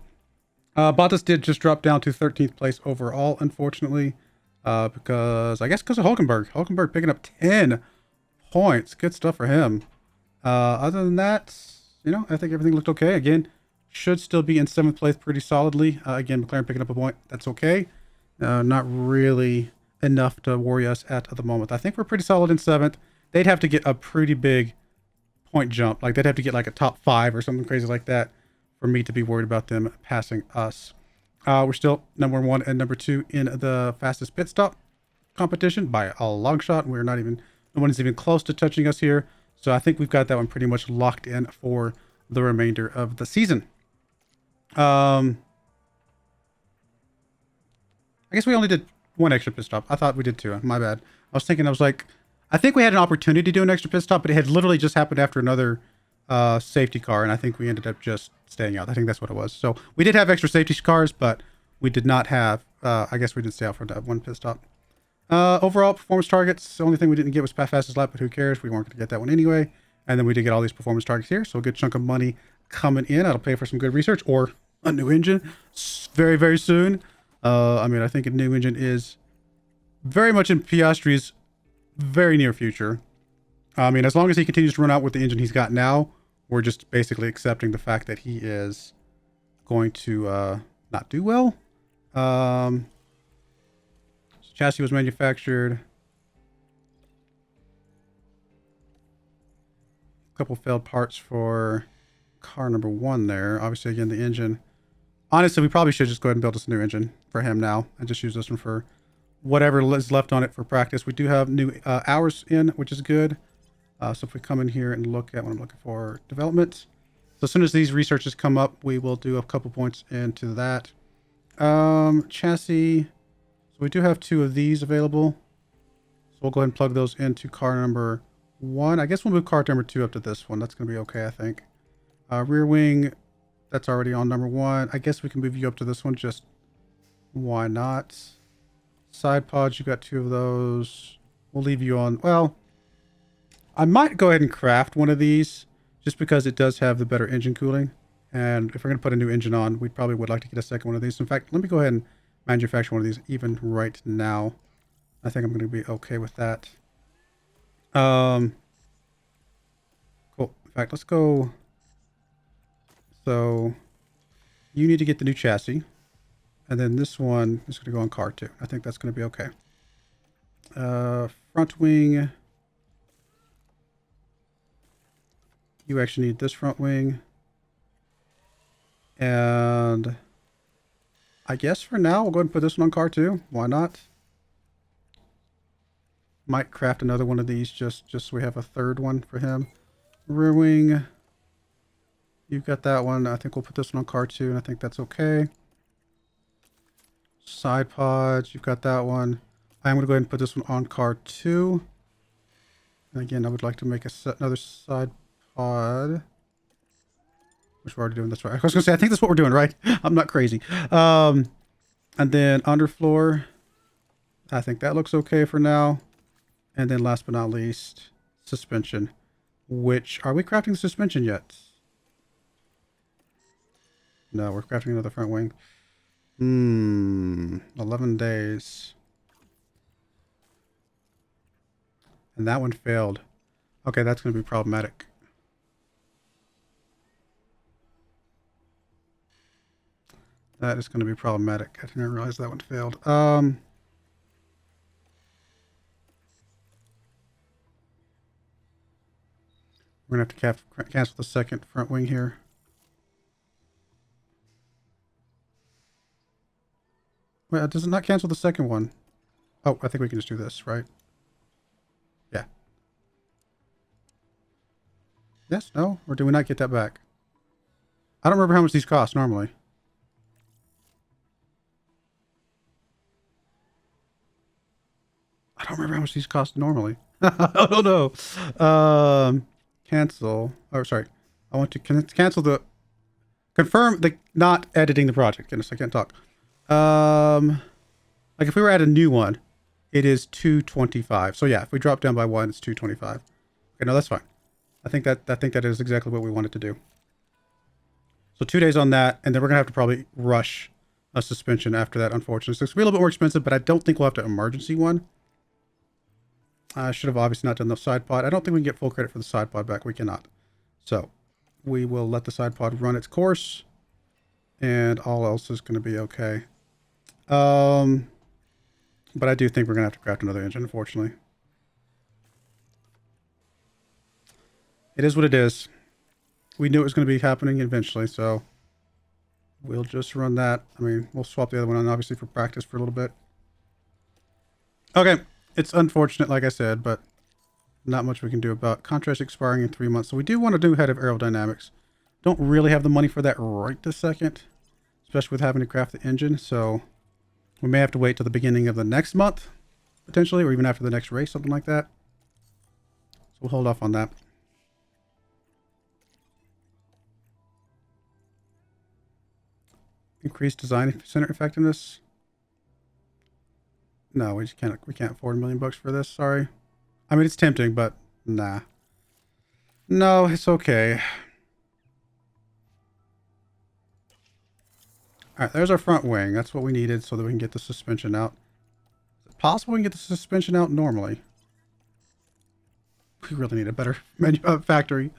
Bottas did just drop down to 13th place overall, unfortunately, because of Hulkenberg. Hulkenberg picking up 10 points. Good stuff for him. Other than that, you know, I think everything looked okay. Again, should still be in 7th place pretty solidly. Again, McLaren picking up a point. That's okay. Not really enough to worry us at the moment. I think we're pretty solid in 7th. They'd have to get a pretty big point jump. Like, they'd have to get like a top 5 or something crazy like that for me to be worried about them passing us. We're still number 1 and number 2 in the fastest pit stop competition by a long shot. We're not even, no one is even close to touching us here. So I think we've got that one pretty much locked in for the remainder of the season. I guess we only did 1 extra pit stop. I thought we did 2. My bad. I was thinking, I was like, I think we had an opportunity to do an extra pit stop, but it had literally just happened after another safety car, and I think we ended up just staying out. I think that's what it was. So we did have extra safety cars, but we did not have, I guess we did stay out for that 1 pit stop. Overall performance targets, the only thing we didn't get was fastest lap, but who cares? We weren't going to get that one anyway. And then we did get all these performance targets here, so a good chunk of money coming in. That'll pay for some good research or a new engine very, very soon. I mean, I think a new engine is very much in Piastri's very near future. I mean, as long as he continues to run out with the engine he's got now, we're just basically accepting the fact that he is going to not do well. Chassis was manufactured. A couple failed parts for car number 1 there. Obviously, again, the engine. Honestly, we probably should just go ahead and build us a new engine for him now and just use this one for whatever is left on it for practice. We do have new hours in, which is good. So if we come in here and look at what I'm looking for, development. So as soon as these researches come up, we will do a couple points into that. Chassis. So we do have 2 of these available. So we'll go ahead and plug those into car number 1. I guess we'll move car number 2 up to this one. That's going to be okay, I think. Rear wing, that's already on number 1. I guess we can move you up to this one. Just why not? Side pods, you got 2 of those. We'll leave you on. Well, I might go ahead and craft one of these just because it does have the better engine cooling. And if we're going to put a new engine on, we probably would like to get a second one of these. In fact, let me go ahead and manufacture one of these even right now. I think I'm going to be okay with that. Cool. In fact, let's go. So you need to get the new chassis, and then this one is going to go on car 2. I think that's going to be okay. Front wing. You actually need this front wing. And I guess for now, we'll go ahead and put this one on car 2. Why not? Might craft another one of these just so we have a third one for him. Rear wing. You've got that one. I think we'll put this one on car 2, and I think that's okay. Side pods. You've got that one. I'm going to go ahead and put this one on car 2. And again, I would like to make another side pod. Which we're already doing this right. I was going to say, I think that's what we're doing, right? I'm not crazy. And then underfloor. I think that looks okay for now. And then last but not least, suspension. Which, are we crafting the suspension yet? No, we're crafting another front wing. 11 days. And that one failed. Okay, that's going to be problematic. That is going to be problematic. I didn't realize that one failed. We're going to have to cancel the second front wing here. Wait, does it not cancel the second one? Oh, I think we can just do this, right? Yeah. Yes, no? Or do we not get that back? I don't remember how much these cost normally. I don't remember how much these cost normally. I don't know. Cancel. Oh, sorry. I want to cancel the... Confirm the not editing the project. Goodness, I can't talk. Like if we were at a new one, it is 225. So yeah, if we drop down by 1, it's 225. Okay, no, that's fine. I think that is exactly what we wanted to do. So 2 days on that, and then we're gonna have to probably rush a suspension after that, unfortunately. So it's gonna be a little bit more expensive, but I don't think we'll have to emergency one. I should have obviously not done the side pod. I don't think we can get full credit for the side pod back. We cannot. So we will let the side pod run its course, and all else is going to be okay. But I do think we're going to have to craft another engine, unfortunately. It is what it is. We knew it was going to be happening eventually, so we'll just run that. I mean, we'll swap the other one on, obviously, for practice for a little bit. Okay. It's unfortunate, like I said, but not much we can do about contrast expiring in 3 months. So we do want to do head of aerodynamics. Don't really have the money for that right this second, especially with having to craft the engine. So we may have to wait till the beginning of the next month, potentially, or even after the next race, something like that. So we'll hold off on that. Increase design center effectiveness. No, we can't afford $1 million for this. Sorry. I mean, it's tempting, but nah. No, it's okay. All right, there's our front wing. That's what we needed so that we can get the suspension out. Is it possible we can get the suspension out normally? We really need a better factory.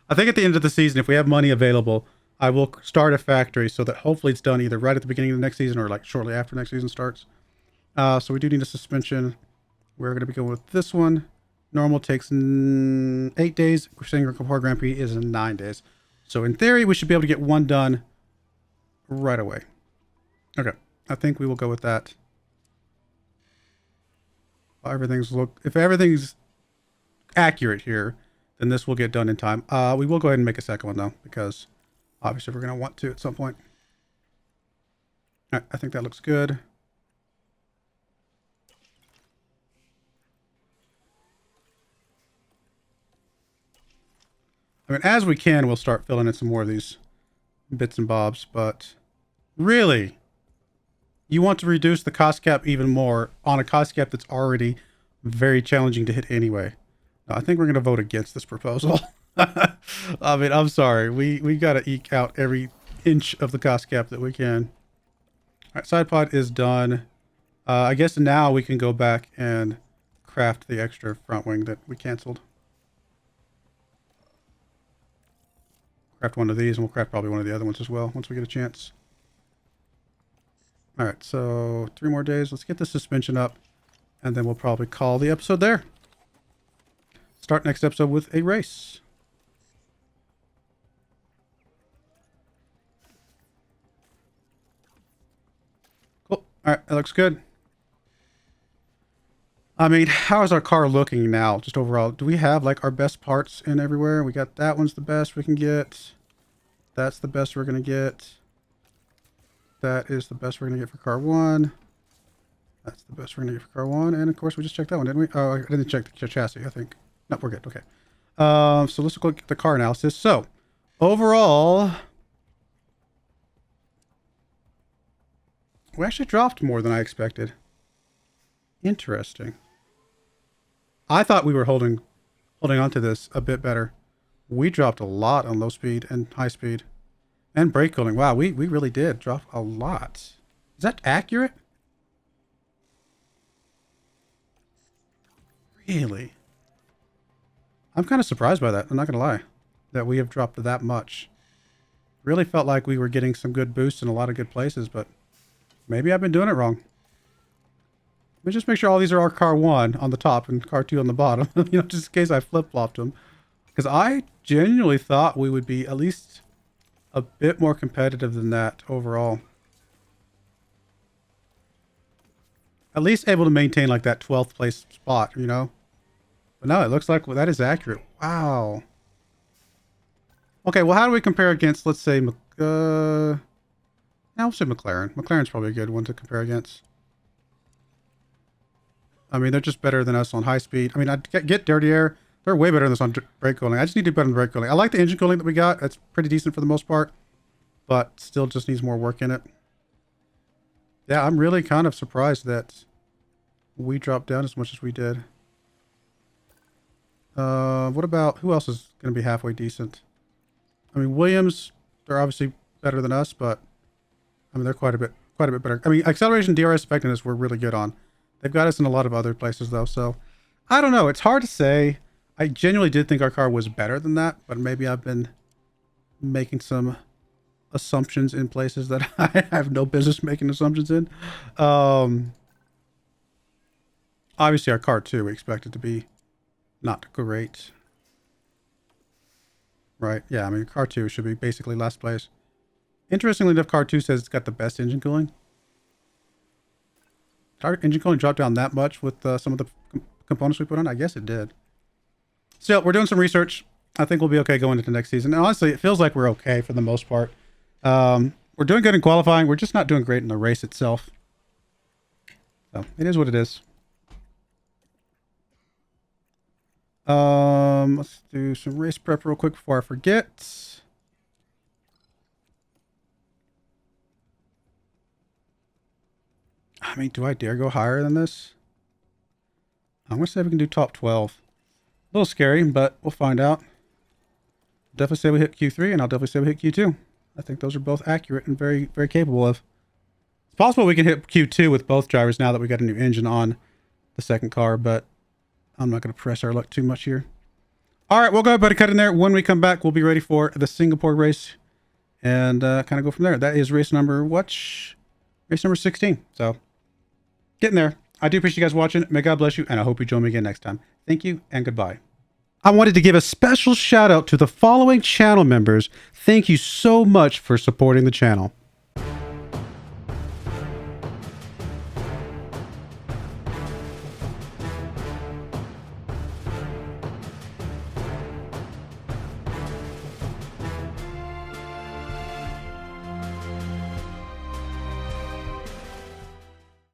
I think at the end of the season, if we have money available, I will start a factory so that hopefully it's done either right at the beginning of the next season or like shortly after next season starts. So we do need a suspension. We're going to be going with this one. Normal takes 8 days. We're saying Car Grand Prix is in 9 days. So in theory, we should be able to get one done right away. Okay. I think we will go with that. If everything's accurate here, then this will get done in time. We will go ahead and make a second one though, because obviously we're going to want to at some point. All right, I think that looks good. I mean, as we can, we'll start filling in some more of these bits and bobs, but really, you want to reduce the cost cap even more on a cost cap that's already very challenging to hit anyway. No, I think we're going to vote against this proposal. I mean, I'm sorry. We got to eke out every inch of the cost cap that we can. All right, side pod is done. I guess now we can go back and craft the extra front wing that we canceled. Craft one of these, and we'll craft probably one of the other ones as well once we get a chance. All right, so 3 more days. Let's get the suspension up, and then we'll probably call the episode there. Start next episode with a race. Cool. All right, that looks good. I mean, how is our car looking now, just overall? Do we have, like, our best parts in everywhere? We got that one's the best we can get. That's the best we're going to get. That is the best we're going to get for car 1. That's the best we're going to get for car 1. And, of course, we just checked that one, didn't we? Oh, I didn't check the chassis, I think. No, we're good. Okay. So let's look at the car analysis. So, overall, we actually dropped more than I expected. Interesting. I thought we were holding on to this a bit better. We dropped a lot on low speed and high speed. And brake cooling. Wow, we really did drop a lot. Is that accurate? Really? I'm kind of surprised by that. I'm not going to lie. That we have dropped that much. Really felt like we were getting some good boosts in a lot of good places, but maybe I've been doing it wrong. Let me just make sure all these are our car 1 on the top and car 2 on the bottom. You know, just in case I flip-flopped them. Because I genuinely thought we would be at least a bit more competitive than that overall. At least able to maintain like that 12th place spot, you know? But no, it looks like that is accurate. Wow. Okay, well, how do we compare against, let's say, now we'll say McLaren. McLaren's probably a good one to compare against. I mean, they're just better than us on high speed. I mean, I get dirty air. They're way better than us on brake cooling. I just need to do better on brake cooling. I like the engine cooling that we got. That's pretty decent for the most part, but still just needs more work in it. Yeah, I'm really kind of surprised that we dropped down as much as we did. What about, who else is going to be halfway decent? I mean, Williams, they're obviously better than us, but I mean, they're quite a bit better. I mean, acceleration, DRS, effectiveness, we're really good on. They've got us in a lot of other places though, so I don't know. It's hard to say. I genuinely did think our car was better than that, but maybe I've been making some assumptions in places that I have no business making assumptions in. Obviously our car too, we expect it to be not great. Right, yeah, I mean car 2 should be basically last place. Interestingly enough, car 2 says it's got the best engine cooling. Did our engine cooling drop down that much with some of the components we put on? I guess it did. Still, we're doing some research. I think we'll be okay going into next season. And honestly, it feels like we're okay for the most part. We're doing good in qualifying. We're just not doing great in the race itself. So, it is what it is. Let's do some race prep real quick before I forget. I mean, do I dare go higher than this? I'm going to say we can do top 12. A little scary, but we'll find out. Definitely say we hit Q3, and I'll definitely say we hit Q2. I think those are both accurate and very, very capable of. It's possible we can hit Q2 with both drivers now that we got a new engine on the second car, but I'm not going to press our luck too much here. All right, we'll go ahead and cut in there. When we come back, we'll be ready for the Singapore race and kind of go from there. That is race number, race number 16. So, getting there. I do appreciate you guys watching. May God bless you, and I hope you join me again next time. Thank you, and goodbye. I wanted to give a special shout out to the following channel members. Thank you so much for supporting the channel.